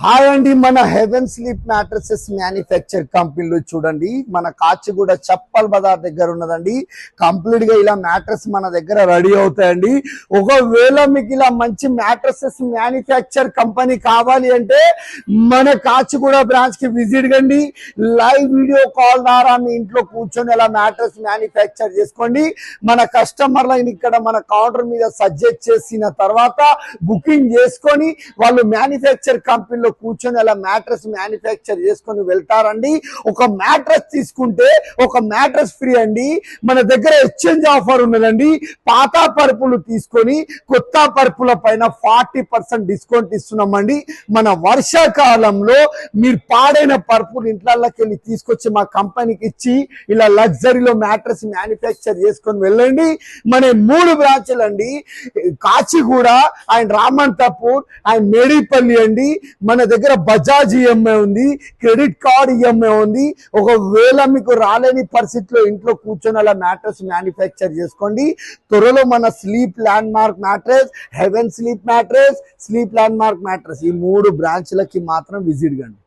Hi అండి, మన haven sleep mattresses manufacture కంపెనీలో చూడండి. మన కాచిగూడ చప్పల్ బజార్ దగ్గర ఉన్నదండి. కంప్లీట్ గా ఇలా మ్యాట్రస్ మన దగ్గర రెడీ అవుతాయండి. ఒకవేళ మీకు ఇలా మంచి మ్యాట్రసెస్ మ్యానుఫ్యాక్చర్ కంపెనీ కావాలి అంటే మన కాచిగూడ బ్రాంచ్ కి విజిట్ కండి. లైవ్ వీడియో కాల్ ద్వారా మీ ఇంట్లో కూర్చొని ఇలా మ్యాట్రస్ మ్యానుఫ్యాక్చర్ చేసుకోండి. మన కస్టమర్లను ఇక్కడ మన కౌంటర్ మీద సజెస్ట్ చేసిన తర్వాత బుకింగ్ చేసుకొని వాళ్ళు మ్యానుఫ్యాక్చర్ కంపెనీలో కూర్చొని అలా మ్యాట్రస్ మ్యానుఫ్యాక్చర్ చేసుకొని వెళ్తారండి. ఒక మ్యాట్రస్ తీసుకుంటే ఒక మ్యాట్రస్ ఫ్రీ అండి. మన దగ్గర ఎక్స్చేంజ్ ఆఫర్ ఉన్నదండి. పాత పరుపులు తీసుకొని కొత్త పరుపుల పైన 40% డిస్కౌంట్ ఇస్తున్నామండి. మన వర్షాకాలంలో మీరు పాడైన పరుపులు ఇంట్లోకి వెళ్ళి తీసుకొచ్చి మా కంపెనీకి ఇచ్చి ఇలా లగ్జరీలో మ్యాట్రస్ మ్యానుఫ్యాక్చర్ చేసుకొని వెళ్ళండి. మన 3 బ్రాంచ్లు అండి, కాచిగూడ అండ్ రామంతపూర్ అండ్ మేడిపల్లి అండి. మన దగ్గర బజాజ్ ఈఎంఐ ఉంది, క్రెడిట్ కార్డ్ ఈఎంఐ ఉంది. ఒకవేళ మీకు రాలేని పరిస్థితిలో ఇంట్లో కూర్చొని అలా మ్యాట్రస్ మ్యానుఫ్యాక్చర్ చేసుకోండి. త్వరలో మన Sleep Land Mark mattress, Heaven Sleep mattress, Sleep Land Mark mattress ఈ 3 బ్రాంచ్లకి మాత్రం విజిట్ కండి.